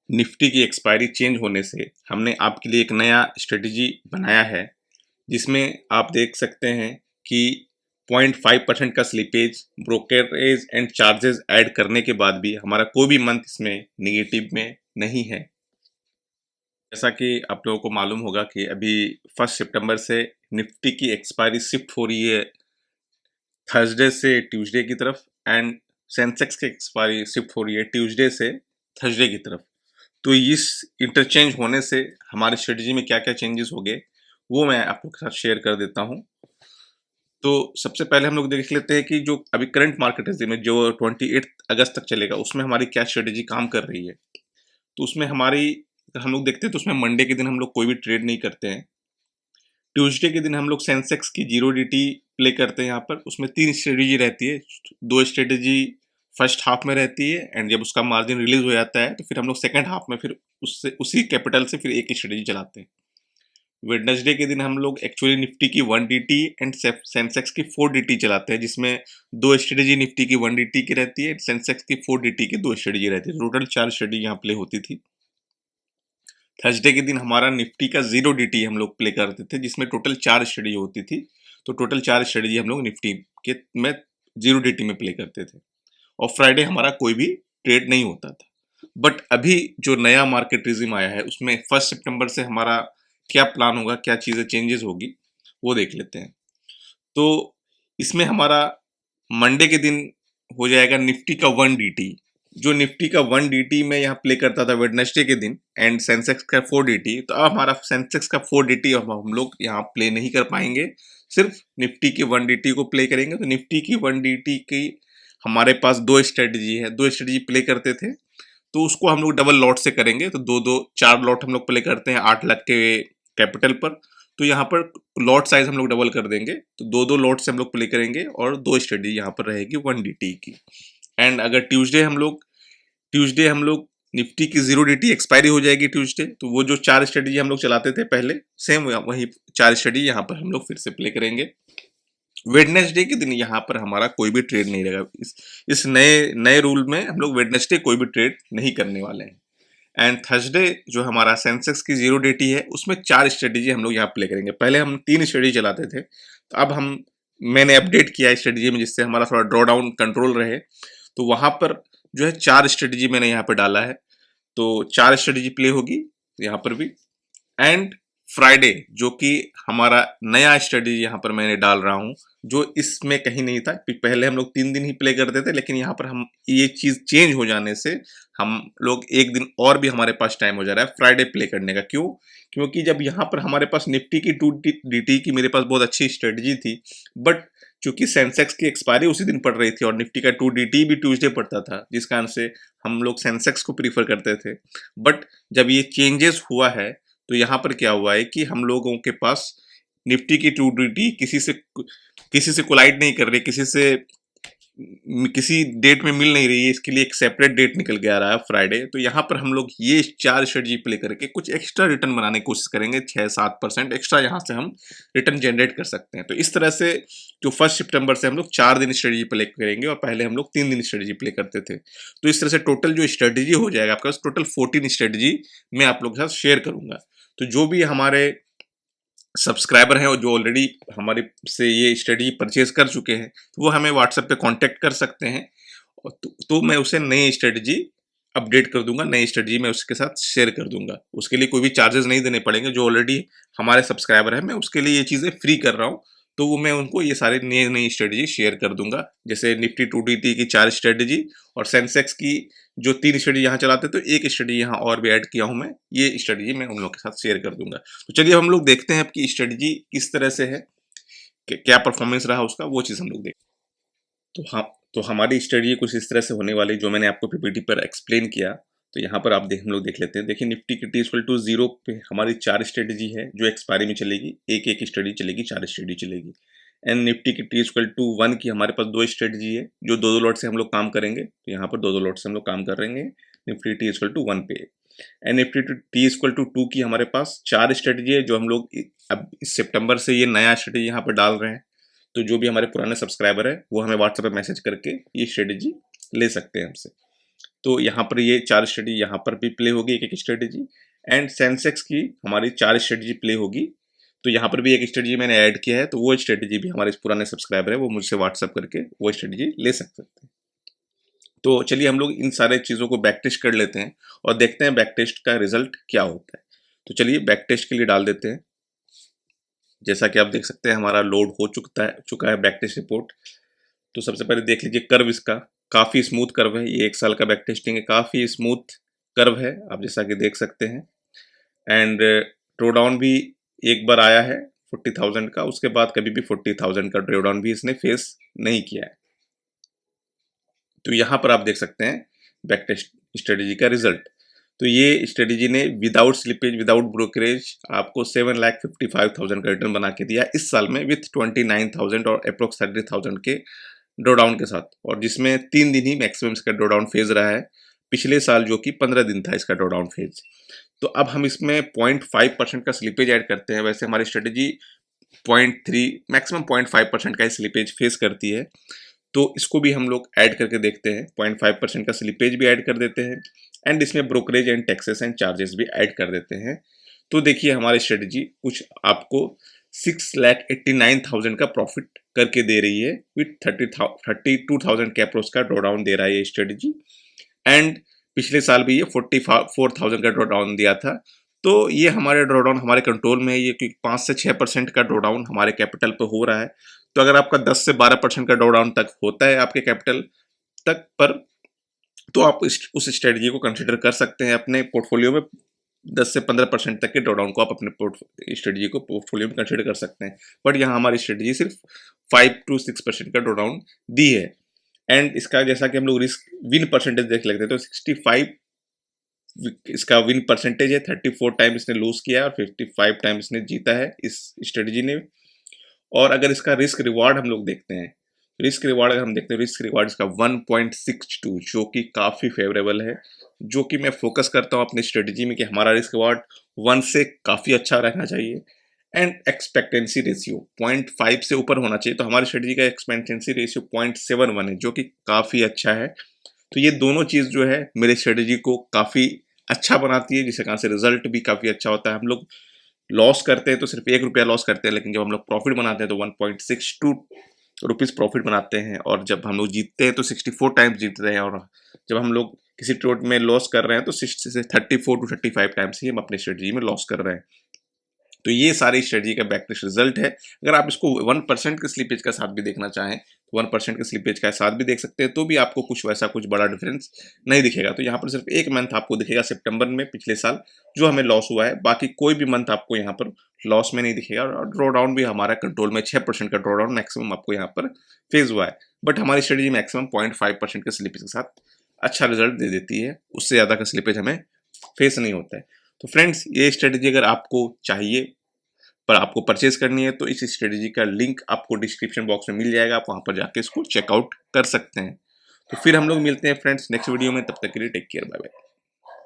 Nifty की expiry change होने से हमने आपके लिए एक नया स्ट्रेटजी बनाया है, जिसमें आप देख सकते हैं कि 0.5% का slippage, brokerage and charges add करने के बाद भी हमारा कोई भी मंथ इसमें नेगेटिव में नहीं है। जैसा कि आप लोगों को मालूम होगा कि अभी 1 सितंबर से निफ्टी की एक्सपायरी शिफ्ट हो रही है थर्सडे से ट्यूसडे की तरफ, एंड सेंसेक्स की एक्सपायरी शिफ्ट हो रही है ट्यूसडे से थर्सडे की तरफ। तो इस इंटरचेंज होने से हमारे स्ट्रेटजी में क्या क्या चेंजेस हो गए, वो मैं आप लोग के साथ शेयर कर देता हूँ। तो सबसे पहले हम लोग देख लेते हैं कि जो अभी करंट मार्केट है में जो 28 अगस्त तक चलेगा, उसमें हमारी क्या स्ट्रेटजी काम कर रही है। तो उसमें हमारी, अगर हम लोग देखते हैं तो उसमें मंडे के दिन हम लोग कोई भी ट्रेड नहीं करते हैं। ट्यूसडे के दिन हम लोग सेंसेक्स की जीरो डी प्ले करते हैं। यहाँ पर उसमें 3 स्ट्रेटजी रहती है। 2 स्ट्रेटजी फर्स्ट हाफ में रहती है, एंड जब उसका मार्जिन रिलीज हो जाता है तो फिर हम लोग सेकंड हाफ में फिर उससे उसी कैपिटल से फिर एक ही स्ट्रेटजी चलाते हैं। वेडनेसडे के दिन हम लोग एक्चुअली निफ्टी की 1 DT एंड सेंसेक्स की 4 DT चलाते हैं, जिसमें 2 स्ट्रेटजी निफ्टी की 1 DT की रहती है, सेंसेक्स की 4 DT की 2 स्ट्रेटजी रहती है। टोटल 4 स्ट्रेटजी यहाँ प्ले होती थी। थर्सडे के दिन हमारा निफ्टी का 0 DT हम लोग प्ले करते थे, जिसमें टोटल 4 स्ट्रेटजी होती थी। तो टोटल 4 स्ट्रेटजी हम लोग निफ्टी के में 0 DT में प्ले करते थे, और फ्राइडे हमारा कोई भी ट्रेड नहीं होता था। बट अभी जो नया मार्केट रिजिम आया है, उसमें 1 सितंबर से हमारा क्या प्लान होगा, क्या चीज़ें चेंजेस होगी, वो देख लेते हैं। तो इसमें हमारा मंडे के दिन हो जाएगा निफ्टी का 1 DT। जो निफ्टी का 1 DT में यहाँ प्ले करता था वेडनेसडे के दिन, एंड सेंसेक्स का 4 DT, तो अब हमारा सेंसेक्स का 4 DT अब हम लोग यहाँ प्ले नहीं कर पाएंगे, सिर्फ निफ्टी की 1 DT को प्ले करेंगे। तो निफ्टी की 1 DT की हमारे पास 2 स्ट्रेटजी है, 2 स्ट्रेटजी प्ले करते थे, तो उसको हम लोग डबल लॉट से करेंगे। तो दो दो 4 लॉट हम लोग प्ले करते हैं 8 लाख के कैपिटल पर। तो यहाँ पर लॉट साइज हम लोग डबल कर देंगे, तो दो दो लॉट से हम लोग प्ले करेंगे, और 2 स्ट्रेटजी यहाँ पर रहेगी 1 DT की। एंड अगर ट्यूसडे हम लोग निफ्टी की 0 DT एक्सपायरी हो जाएगी ट्यूसडे, तो वो जो 4 स्ट्रेटजी हम लोग चलाते थे पहले, सेम वही 4 स्ट्रेटजी यहाँ पर हम लोग फिर से प्ले करेंगे। वेडनेसडे के दिन यहाँ पर हमारा कोई भी ट्रेड नहीं रहेगा। इस नए नए रूल में हम लोग वेडनेसडे कोई भी ट्रेड नहीं करने वाले हैं। एंड थर्सडे जो हमारा सेंसेक्स की 0 DT है, उसमें 4 स्ट्रेटजी हम लोग यहाँ प्ले करेंगे। पहले हम 3 स्ट्रेटजी चलाते थे, तो अब मैंने अपडेट किया स्ट्रेटजी में, जिससे हमारा थोड़ा ड्रॉ डाउन कंट्रोल रहे। तो वहां पर जो है 4 स्ट्रेटजी मैंने यहाँ पे डाला है, तो 4 स्ट्रेटजी प्ले होगी यहाँ पर भी। एंड फ्राइडे जो कि हमारा नया स्ट्रेटजी यहाँ पर मैंने डाल रहा हूँ, जो इसमें कहीं नहीं था। पहले हम लोग 3 दिन ही प्ले करते थे, लेकिन यहाँ पर हम ये चीज चेंज हो जाने से हम लोग एक दिन और भी हमारे पास टाइम हो जा रहा है फ्राइडे प्ले करने का। क्यों? क्योंकि जब यहाँ पर हमारे पास निफ्टी की 2 DT की मेरे पास बहुत अच्छी स्ट्रेटजी थी, बट चूंकि सेंसेक्स की एक्सपायरी उसी दिन पड़ रही थी और निफ्टी का 2 DT भी ट्यूसडे पड़ता था, जिस कारण से हम लोग सेंसेक्स को प्रीफर करते थे। बट जब ये चेंजेस हुआ है, तो यहाँ पर क्या हुआ है कि हम लोगों के पास निफ्टी की 2 DT किसी से कोलाइड नहीं कर रही, किसी डेट में मिल नहीं रही है। इसके लिए एक सेपरेट डेट निकल के आ रहा है फ्राइडे। तो यहाँ पर हम लोग ये 4 स्ट्रेटजी प्ले करके कुछ एक्स्ट्रा रिटर्न बनाने की कोशिश करेंगे। 6-7% एक्स्ट्रा यहाँ से हम रिटर्न जनरेट कर सकते हैं। तो इस तरह से जो 1 सितंबर से हम लोग 4 दिन स्ट्रेटजी प्ले करेंगे, और पहले हम लोग 3 दिन स्ट्रेटजी प्ले करते थे। तो इस तरह से टोटल जो स्ट्रेटजी हो जाएगा आपके पास, टोटल 14 स्ट्रेटजी मैं आप लोग के साथ शेयर करूंगा। तो जो भी हमारे सब्सक्राइबर हैं और जो ऑलरेडी हमारे से ये स्टडी परचेज कर चुके हैं, तो वो हमें व्हाट्सएप पे कांटेक्ट कर सकते हैं। और तो मैं उसे नई स्ट्रेटजी अपडेट कर दूंगा, नई स्ट्रेटजी मैं उसके साथ शेयर कर दूंगा। उसके लिए कोई भी चार्जेस नहीं देने पड़ेंगे। जो ऑलरेडी हमारे सब्सक्राइबर हैं, मैं उसके लिए ये चीज़ें फ्री कर रहा हूँ। तो वो मैं उनको ये सारे नई नई स्ट्रेटजी शेयर कर दूंगा, जैसे निफ्टी 2 DT की 4 स्ट्रेटजी, और सेंसेक्स की जो 3 स्ट्रेटजी यहाँ चलाते, तो एक स्ट्रेटजी यहाँ और भी ऐड किया हूँ मैं। ये स्ट्रेटजी मैं उन लोगों के साथ शेयर कर दूंगा। तो चलिए हम लोग देखते हैं आपकी स्ट्रेटजी किस तरह से है, क्या परफॉर्मेंस रहा उसका, वो चीज़ हम लोग देखते हैं। तो हमारी स्ट्रेटजी कुछ इस तरह से होने वाली, जो मैंने आपको पीपीटी पर एक्सप्लेन किया। तो यहाँ पर हम लोग देख लेते हैं। देखिए, निफ्टी की T=0 पे हमारी 4 स्ट्रेटजी है जो एक्सपायरी में चलेगी। एक एक स्ट्रेटजी चलेगी, 4 स्ट्रेटजी चलेगी। एंड निफ्टी की T=1 की हमारे पास 2 स्ट्रेटजी है, जो दो दो लॉट से हम लोग काम करेंगे। तो यहाँ पर दो दो लॉट से हम लोग काम कर रहे हैं निफ्टी T=1 पे। एंड निफ्टी T=2 की हमारे पास 4 स्ट्रेटजी है, जो हम लोग अब इस सितंबर से ये नया स्ट्रेटजी यहाँ पर डाल रहे हैं। तो जो भी हमारे पुराने सब्सक्राइबर है, वो हमें व्हाट्सएप पे मैसेज करके ये स्ट्रेटजी ले सकते हैं हमसे। तो यहाँ पर ये 4 स्ट्रेटजी यहाँ पर भी प्ले होगी, एक एक स्ट्रेटजी। एंड सेंसेक्स की हमारी 4 स्ट्रेटजी प्ले होगी। तो यहाँ पर भी एक स्ट्रेटजी मैंने ऐड किया है, तो वो स्ट्रेटजी भी हमारे पुराने सब्सक्राइबर है वो मुझसे व्हाट्सअप करके वो स्ट्रेटजी ले सकते हैं। तो चलिए हम लोग इन सारे चीज़ों को बैक टेस्ट कर लेते हैं और देखते हैं बैक टेस्ट का रिजल्ट क्या होता है। तो चलिए बैक टेस्ट के लिए डाल देते हैं। जैसा कि आप देख सकते हैं हमारा लोड हो चुका है बैक टेस्ट रिपोर्ट। तो सबसे पहले देख लीजिए कर्व इसका काफ़ी स्मूथ कर्व है, ये 1 साल का बैक टेस्टिंग है, काफ़ी स्मूथ कर्व है आप जैसा कि देख सकते हैं। एंड ड्रॉडाउन भी एक बार आया है 40,000 का, उसके बाद कभी भी 40,000 का ड्रॉडाउन भी इसने फेस नहीं किया है। तो यहाँ पर आप देख सकते हैं बैक टेस्ट स्ट्रेटेजी का रिजल्ट। तो ये स्ट्रेटेजी ने विदाउट स्लिपेज विदाउट ब्रोकरेज आपको 7,55,000 का रिटर्न बना के दिया इस साल में, विथ 29,000 और अप्रोक्स 30,000 के ड्रॉडाउन के साथ, और जिसमें 3 दिन ही मैक्सिमम इसका ड्रॉडाउन फेज रहा है, पिछले साल जो कि 15 दिन था इसका ड्रॉडाउन फेज। तो अब हम इसमें 0.5% का स्लिपेज ऐड करते हैं। वैसे हमारी स्ट्रेटेजी 0.3 मैक्सिमम 0.5% का स्लिपेज फेस करती है, तो इसको भी हम लोग ऐड करके देखते हैं। 0.5% का स्लिपेज भी ऐड कर देते हैं एंड इसमें brokerage and taxes and charges भी ऐड कर देते हैं। तो देखिए हमारी स्ट्रेटजी कुछ आपको 6,89,000 का प्रॉफिट करके दे रही है, विथ 32,000 के अप्रोच का ड्रॉडाउन दे रहा है ये स्ट्रेटजी। एंड पिछले साल भी ये 44,000 का ड्रॉडाउन दिया था। तो ये हमारे ड्रॉडाउन हमारे कंट्रोल में है, ये क्योंकि 5 से 6% का ड्रॉडाउन हमारे कैपिटल पे हो रहा है। तो अगर आपका 10 से 12% का ड्रॉडाउन तक होता है आपके कैपिटल तक पर, तो आप उस स्ट्रेटजी को कंसिडर कर सकते हैं अपने पोर्टफोलियो में। 10 से 15% तक के ड्रॉडाउन को आप अपने स्ट्रेटजी को पोर्टफोलियो में कंसिडर कर सकते हैं। बट यहाँ हमारी स्ट्रेटजी सिर्फ 5 to 6% का ड्रॉडाउन दी है। एंड इसका जैसा कि हम लोग रिस्क विन परसेंटेज देख लेते हैं, तो 65 इसका विन परसेंटेज है। 34 टाइम इसने लूज किया और 55 टाइम इसने जीता है इस स्ट्रेटजी ने। और अगर इसका रिस्क रिवार्ड हम लोग देखते हैं, रिस्क रिवार्ड अगर हम देखते हैं, रिस्क रिवार्ड इसका 1.62 जो कि काफ़ी फेवरेबल है, जो कि मैं फोकस करता हूँ अपनी स्ट्रेटजी में कि हमारा रिस्क रिवार्ड 1 से काफ़ी अच्छा रहना चाहिए। एंड एक्सपेक्टेंसी रेशियो 0.5 से ऊपर होना चाहिए। तो हमारी स्ट्रेटजी का एक्सपेक्टेंसी रेशियो 0.71 है, जो कि काफ़ी अच्छा है। तो ये दोनों चीज़ जो है मेरे स्ट्रेटजी को काफ़ी अच्छा बनाती है, जिसके कारण से रिजल्ट भी काफ़ी अच्छा होता है। हम लोग लॉस करते हैं तो सिर्फ 1 रुपया लॉस करते हैं, लेकिन जब हम लोग प्रॉफिट बनाते हैं तो 1.62 रुपीज़ प्रॉफिट बनाते हैं, और जब हम लोग जीतते हैं तो 64 टाइम्स जीतते हैं, और जब हम लोग किसी ट्रेड में लॉस कर रहे हैं तो 34 to 35 टाइम्स ही हम अपनी स्ट्रेटजी में लॉस कर रहे हैं। तो ये सारी स्ट्रेटजी का बैक टेस्ट रिजल्ट है। अगर आप इसको 1% के स्लिपेज का साथ भी देखना चाहें तो 1% के स्लिपेज का साथ भी देख सकते हैं, तो भी आपको कुछ बड़ा डिफरेंस नहीं दिखेगा। तो यहाँ पर सिर्फ एक मंथ आपको दिखेगा सितंबर में पिछले साल जो हमें लॉस हुआ है, बाकी कोई भी मंथ आपको यहाँ पर लॉस में नहीं दिखेगा। और ड्रॉडाउन भी हमारा कंट्रोल में 6% का ड्रॉडाउन मैक्सिमम आपको यहाँ पर फेज हुआ है। बट हमारी स्ट्रेटजी मैक्सिमम 0.5% के स्लिपेज के साथ अच्छा रिजल्ट दे देती है, उससे ज़्यादा का स्लिपेज हमें फेस नहीं होता है। तो फ्रेंड्स ये स्ट्रेटजी अगर आपको चाहिए पर आपको परचेज करनी है तो इस स्ट्रेटजी का लिंक आपको डिस्क्रिप्शन बॉक्स में मिल जाएगा, आप वहां पर जाके इसको चेकआउट कर सकते हैं। तो फिर हम लोग मिलते हैं फ्रेंड्स नेक्स्ट वीडियो में, तब तक के लिए टेक केयर, बाय बाय।